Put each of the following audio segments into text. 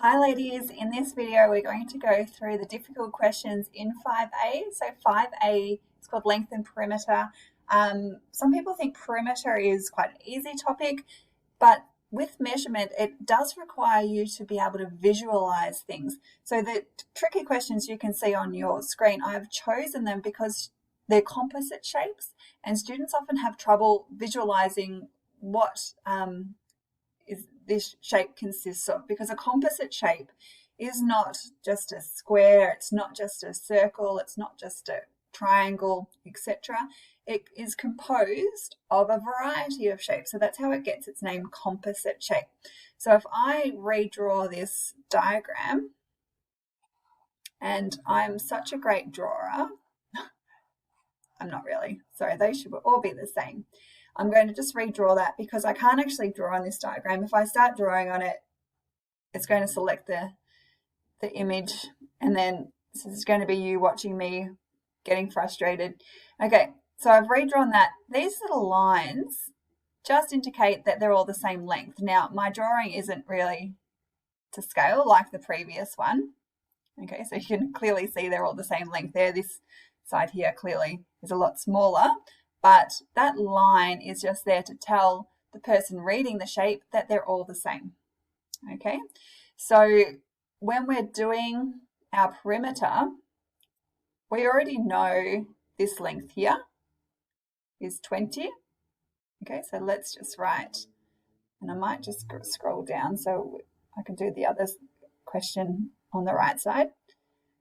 Hi ladies, in this video we're going to go through the difficult questions in 5A. So 5A is called length and perimeter. Some people think perimeter is quite an easy topic, but with measurement it does require you to be able to visualize things. So the tricky questions you can see on your screen, I've chosen them because they're composite shapes and students often have trouble visualizing what this shape consists of, because a composite shape is not just a square, it's not just a circle, it's not just a triangle, etc. It is composed of a variety of shapes. So that's how it gets its name, composite shape. So if I redraw this diagram, and I'm such a great drawer, I'm not really, sorry, they should all be the same. I'm going to just redraw that because I can't actually draw on this diagram. If I start drawing on it, it's going to select the image, and then this is going to be you watching me getting frustrated. Okay, so I've redrawn that. These little lines just indicate that they're all the same length. Now, my drawing isn't really to scale like the previous one. Okay, so you can clearly see they're all the same length there. This side here clearly is a lot smaller, but that line is just there to tell the person reading the shape that they're all the same. Okay, so when we're doing our perimeter, we already know this length here is 20. Okay, so let's just write, and I might just scroll down so I can do the other question on the right side.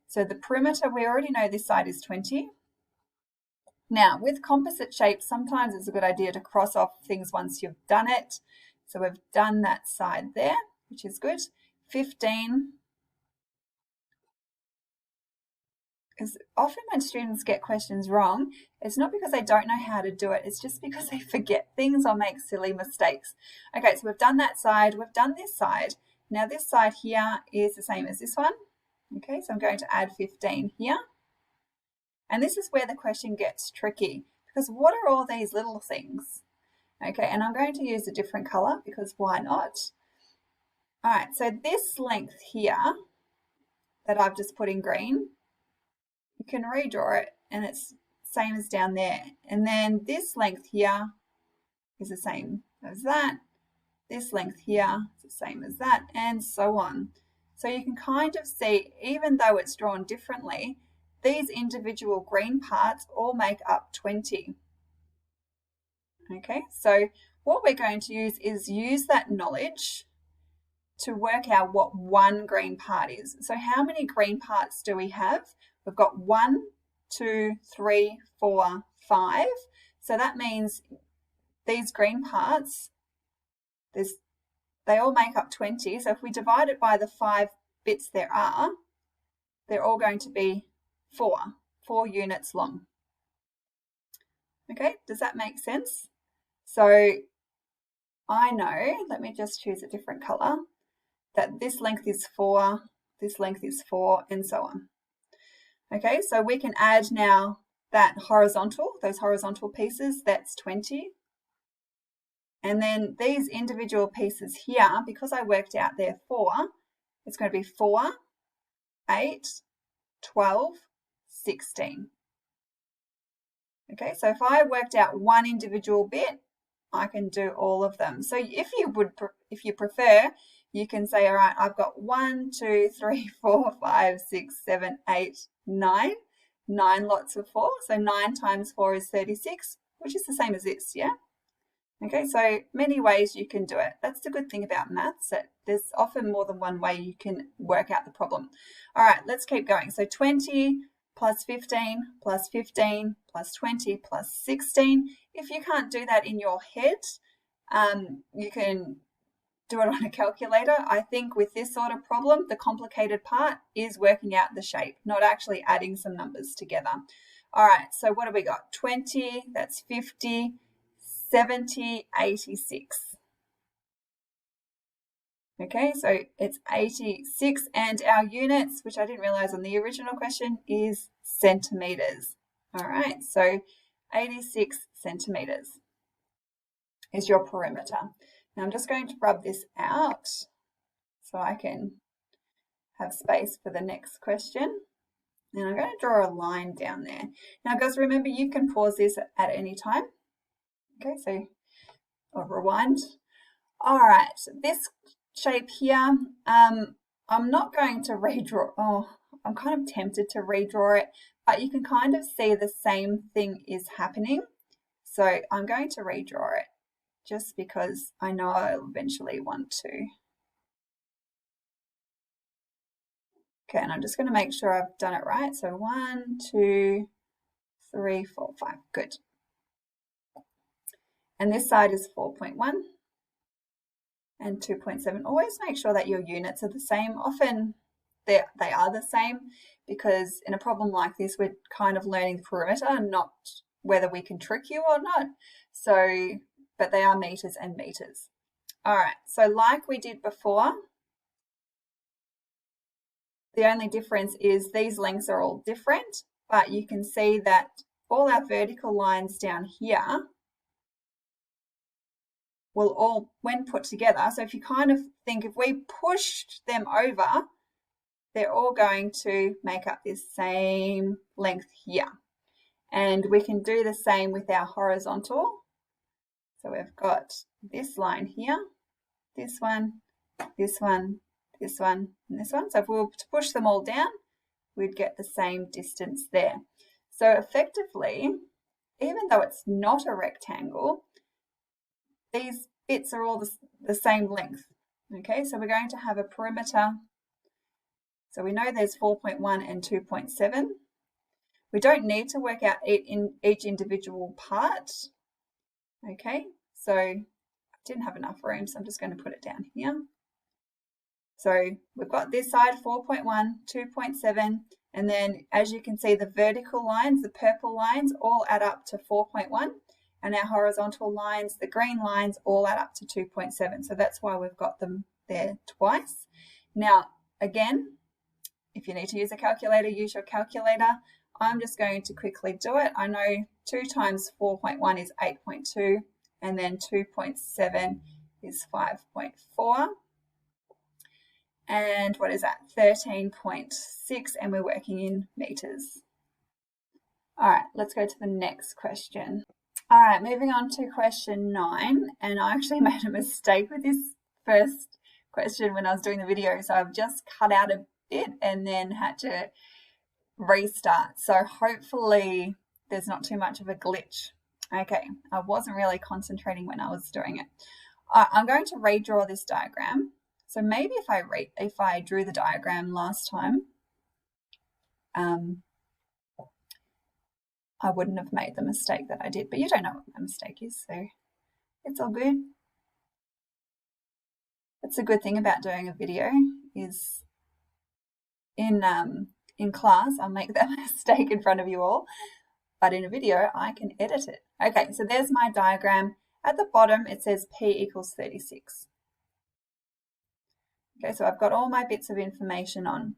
So the perimeter, we already know this side is 20. Now, with composite shapes, sometimes it's a good idea to cross off things once you've done it. So we've done that side there, which is good. 15 is often when students get questions wrong, it's not because they don't know how to do it, it's just because they forget things or make silly mistakes. Okay, so we've done that side, we've done this side. Now this side here is the same as this one. Okay, so I'm going to add 15 here. And this is where the question gets tricky, because what are all these little things? Okay, and I'm going to use a different color because why not? All right, so this length here that I've just put in green, you can redraw it and it's same as down there. And then this length here is the same as that. This length here is the same as that, and so on. So you can kind of see, even though it's drawn differently, these individual green parts all make up 20. Okay, so what we're going to use that knowledge to work out what one green part is. So how many green parts do we have? We've got 1, 2, 3, 4, 5. So that means these green parts, they all make up 20. So if we divide it by the 5 bits there are, they're all going to be 4 units long. Okay, does that make sense? So I know, let me just choose a different color, that this length is 4, this length is 4, and so on. Okay, so we can add now that horizontal, those horizontal pieces, that's 20. And then these individual pieces here, because I worked out they're 4, it's going to be 4, 8, 12, 16. Okay, so if I worked out one individual bit, I can do all of them. So if you prefer, you can say, all right, I've got 1, 2, 3, 4, 5, 6, 7, 8, 9. 9 lots of 4. So 9 times 4 is 36, which is the same as this, yeah? Okay, so many ways you can do it. That's the good thing about maths, that there's often more than one way you can work out the problem. All right, let's keep going. So 20 plus 15 plus 15 plus 20 plus 16. If you can't do that in your head, you can do it on a calculator. I think with this sort of problem, the complicated part is working out the shape, not actually adding some numbers together. All right, so what have we got? 20, that's 50, 70, 86. Okay, so it's 86, and our units, which I didn't realize on the original question, is centimeters. All right, so 86 centimeters is your perimeter. Now I'm just going to rub this out so I can have space for the next question. And I'm going to draw a line down there. Now, guys, remember you can pause this at any time. Okay, so I'll rewind. All right, this shape here, I'm not going to redraw. Oh, I'm kind of tempted to redraw it, but you can kind of see the same thing is happening. So I'm going to redraw it just because I know I'll eventually want to. Okay, and I'm just going to make sure I've done it right. So 1, 2, 3, 4, 5. Good. And this side is 4.1 and 2.7. Always make sure that your units are the same. Often they are the same because in a problem like this, we're kind of learning the perimeter, not whether we can trick you or not. So, but they are meters and meters. All right, so like we did before, the only difference is these lengths are all different, but you can see that all our vertical lines down here will all, when put together, so if you kind of think if we pushed them over, they're all going to make up this same length here. And we can do the same with our horizontal. So we've got this line here, this one, this one, this one, and this one. So if we were to push them all down, we'd get the same distance there. So effectively, even though it's not a rectangle, these bits are all the same length. Okay, so we're going to have a perimeter. So we know there's 4.1 and 2.7. We don't need to work out each individual part. Okay, so I didn't have enough room, so I'm just going to put it down here. So we've got this side 4.1, 2.7, and then as you can see, the vertical lines, the purple lines, all add up to 4.1, and our horizontal lines, the green lines, all add up to 2.7. So that's why we've got them there twice. Now, again, if you need to use a calculator, use your calculator. I'm just going to quickly do it. I know 2 times 4.1 is 8.2, and then 2.7 is 5.4. And what is that? 13.6, and we're working in meters. All right, let's go to the next question. All right, moving on to question 9, and I actually made a mistake with this first question when I was doing the video, so I've just cut out a bit and then had to restart. So hopefully there's not too much of a glitch. Okay, I wasn't really concentrating when I was doing it. I'm going to redraw this diagram. So maybe if I drew the diagram last time, I wouldn't have made the mistake that I did, but you don't know what my mistake is, so it's all good. That's a good thing about doing a video is in class, I'll make that mistake in front of you all, but in a video, I can edit it. Okay, so there's my diagram. At the bottom, it says P equals 36. Okay, so I've got all my bits of information on.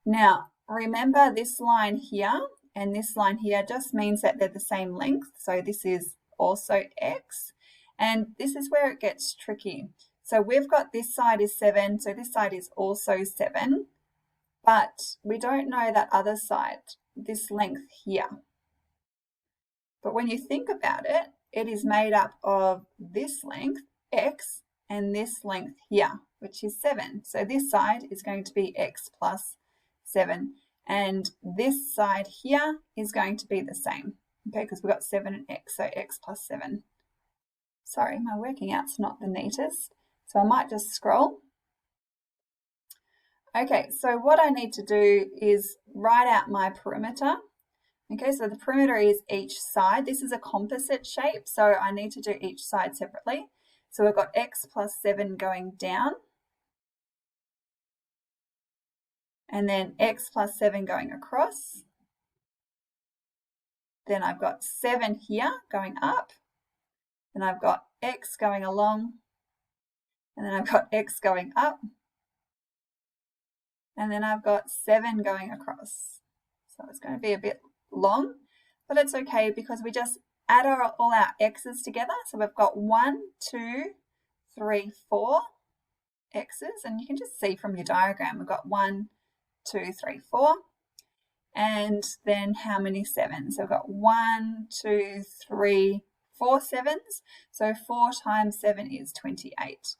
Now, remember this line here and this line here just means that they're the same length. So this is also X, and this is where it gets tricky. So we've got this side is 7, so this side is also 7, but we don't know that other side, this length here. But when you think about it, it is made up of this length, X, and this length here, which is 7. So this side is going to be X plus 7. And this side here is going to be the same, okay, because we've got 7 and X, so X plus 7. Sorry, my working out's not the neatest, so I might just scroll. Okay, so what I need to do is write out my perimeter. Okay, so the perimeter is each side. This is a composite shape, so I need to do each side separately. So we've got X plus 7 going down, and then X plus 7 going across. Then I've got 7 here going up, and I've got X going along, and then I've got X going up, and then I've got 7 going across. So it's going to be a bit long, but it's okay because we just add all our X's together. So we've got 1, 2, 3, 4 X's, and you can just see from your diagram, we've got 1, 2, 3, 4. And then how many sevens? So I've got 1, 2, 3, 4 sevens. So 4 times 7 is 28.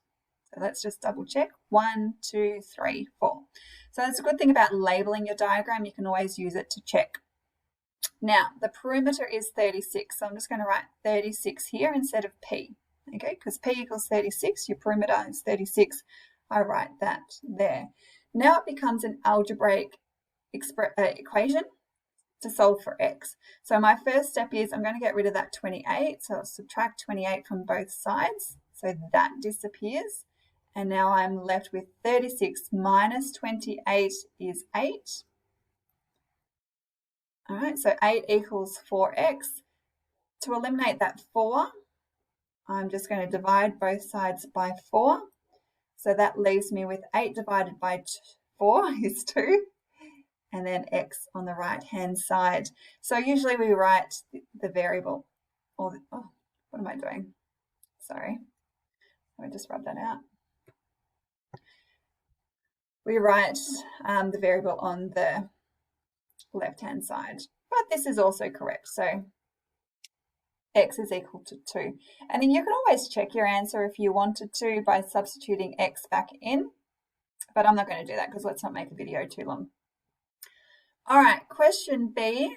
So let's just double check. 1, 2, 3, 4. So that's a good thing about labeling your diagram. You can always use it to check. Now, the perimeter is 36. So I'm just going to write 36 here instead of P. Okay, because P equals 36, your perimeter is 36. I write that there. Now it becomes an algebraic equation to solve for x. So my first step is I'm going to get rid of that 28. So I'll subtract 28 from both sides. So that disappears. And now I'm left with 36 minus 28 is 8. All right, so 8 equals 4x. To eliminate that 4, I'm just going to divide both sides by 4. So that leaves me with 8 divided by 4 is 2. And then x on the right-hand side. So usually we write the variable, or what am I doing? Sorry, let me just rub that out. We write the variable on the left-hand side, but this is also correct. So x is equal to 2. And then you can always check your answer if you wanted to by substituting x back in, but I'm not going to do that because let's not make a video too long. All right, question B.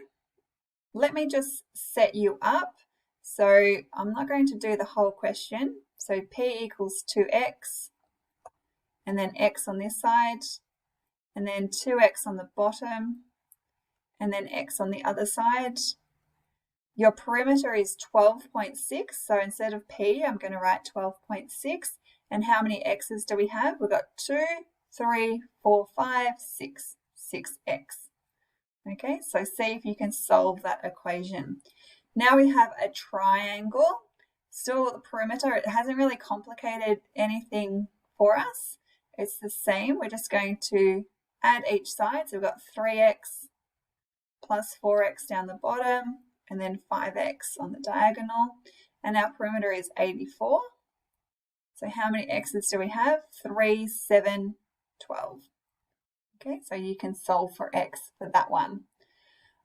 Let me just set you up. So I'm not going to do the whole question. So P equals 2x, and then x on this side, and then 2x on the bottom, and then x on the other side. Your perimeter is 12.6. So instead of P, I'm going to write 12.6. And how many x's do we have? We've got 2, 3, 4, 5, 6, 6x. Okay, so see if you can solve that equation. Now we have a triangle. Still the perimeter, it hasn't really complicated anything for us. It's the same. We're just going to add each side. So we've got 3x plus 4x down the bottom, and then 5x on the diagonal. And our perimeter is 84. So how many x's do we have? 3, 7, 12. Okay, so you can solve for x for that one.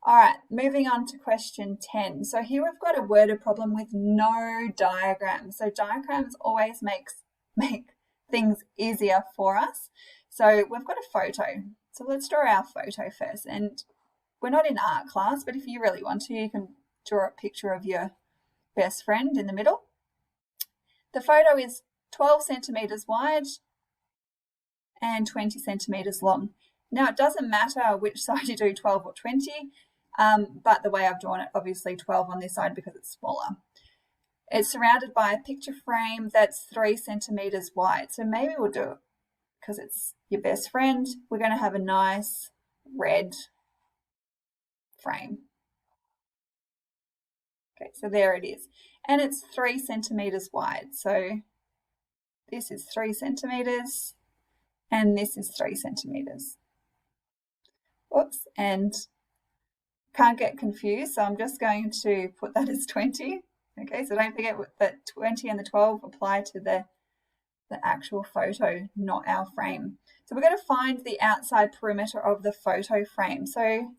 All right, moving on to question 10. So here we've got a worded problem with no diagram. So diagrams always make things easier for us. So we've got a photo. So let's draw our photo first. And we're not in art class, but if you really want to, you can draw a picture of your best friend in the middle. The photo is 12 centimeters wide and 20 centimeters long. Now, it doesn't matter which side you do, 12 or 20, but the way I've drawn it, obviously 12 on this side because it's smaller. It's surrounded by a picture frame that's 3 centimeters wide. So maybe we'll do it because it's your best friend. We're going to have a nice red frame. Okay, so there it is. And it's 3 centimeters wide. So this is 3 centimeters and this is 3 centimeters. Oops, and can't get confused, so I'm just going to put that as 20. Okay, so don't forget that 20 and the 12 apply to the actual photo, not our frame. So we're going to find the outside perimeter of the photo frame. So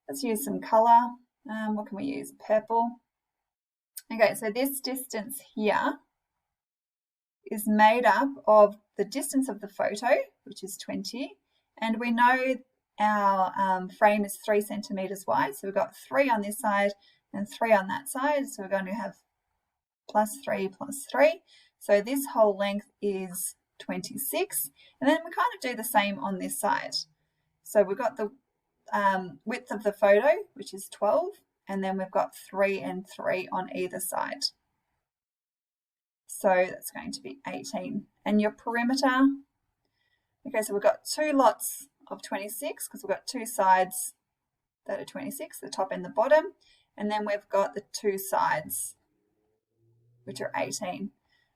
let's use some color. What can we use? Purple. Okay, so this distance here is made up of the distance of the photo, which is 20, and we know our frame is 3 centimeters wide. So we've got 3 on this side and 3 on that side. So we're going to have plus 3 plus 3. So this whole length is 26. And then we kind of do the same on this side. So we've got the width of the photo, which is 12. And then we've got 3 and 3 on either side. So that's going to be 18. And your perimeter, okay, so we've got 2 lots of 26 because we've got 2 sides that are 26, the top and the bottom, and then we've got the 2 sides which are 18.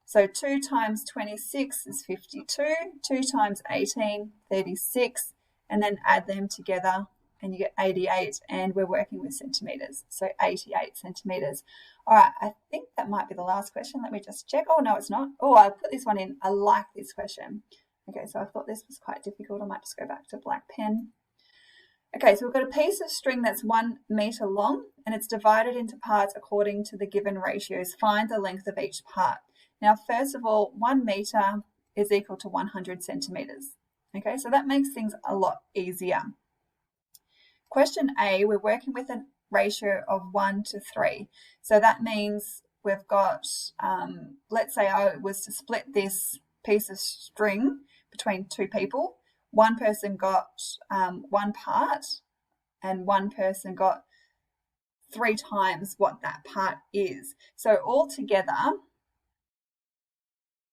So 2 times 26 is 52, 2 times 18, 36, and then add them together and you get 88, and we're working with centimeters, so 88 centimeters. All right, I think that might be the last question. Let me just check. Oh, no, it's not. Oh, I put this one in. I like this question. Okay, so I thought this was quite difficult. I might just go back to black pen. Okay, so we've got a piece of string that's 1 meter long and it's divided into parts according to the given ratios. Find the length of each part. Now, first of all, 1 meter is equal to 100 centimeters. Okay, so that makes things a lot easier. Question A, we're working with a ratio of 1 to 3. So that means we've got, let's say I was to split this piece of string between 2 people. One person got 1 part and one person got 3 times what that part is. So altogether,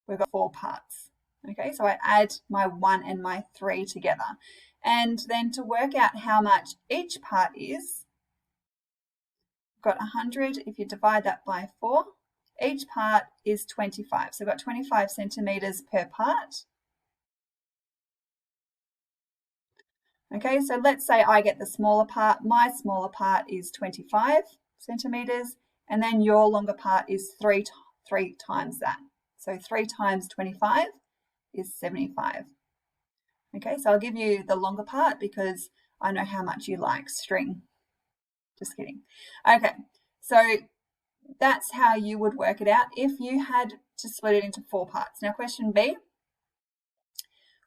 we've got 4 parts. Okay, so I add my 1 and my 3 together. And then to work out how much each part is, we've got 100. If you divide that by 4, each part is 25. So we've got 25 centimeters per part. Okay, so let's say I get the smaller part. My smaller part is 25 centimeters, and then your longer part is three times that. So 3 times 25 is 75. Okay, so I'll give you the longer part because I know how much you like string. Just kidding. Okay, so that's how you would work it out if you had to split it into 4 parts. Now, question B,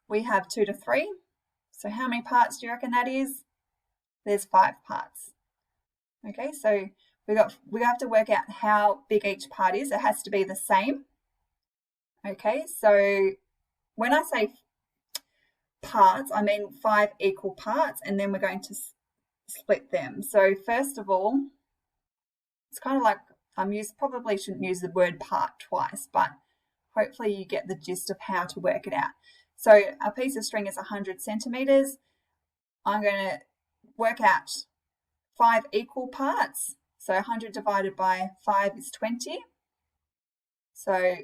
we have 2 to 3. So how many parts do you reckon that is? There's 5 parts. Okay, so we have to work out how big each part is. It has to be the same. Okay, so when I say parts, I mean 5 equal parts, and then we're going to split them. So first of all, it's kind of like probably shouldn't use the word part twice, but hopefully you get the gist of how to work it out. So a piece of string is 100 centimeters. I'm going to work out 5 equal parts. So 100 divided by 5 is 20. So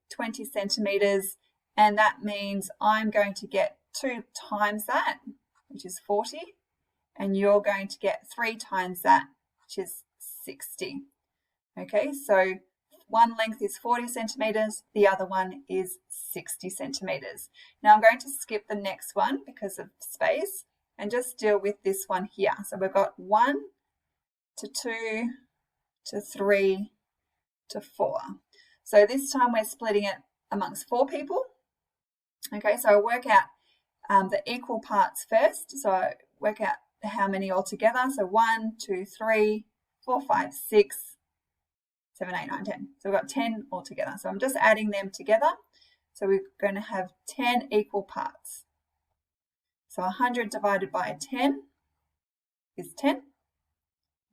20 centimeters, and that means I'm going to get 2 times that, which is 40, and you're going to get 3 times that, which is 60. Okay, so one length is 40 centimeters, the other one is 60 centimeters. Now I'm going to skip the next one because of space and just deal with this one here. So we've got 1 to 2 to 3 to 4. So this time we're splitting it amongst 4 people. Okay, so I work out the equal parts first. So I work out how many altogether. So 1, 2, 3, 4, 5, 6, 7, 8, 9, 10. So we've got 10 altogether. So I'm just adding them together. So we're going to have 10 equal parts. So 100 divided by 10 is 10.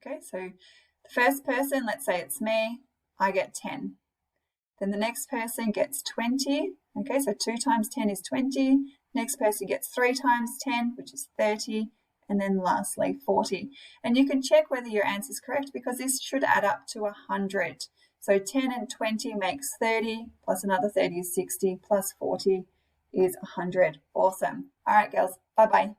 Okay, so the first person, let's say it's me, I get 10. Then the next person gets 20. Okay, so 2 times 10 is 20. Next person gets 3 times 10, which is 30. And then lastly, 40. And you can check whether your answer is correct because this should add up to 100. So 10 and 20 makes 30, plus another 30 is 60, plus 40 is 100. Awesome. All right, girls, bye-bye.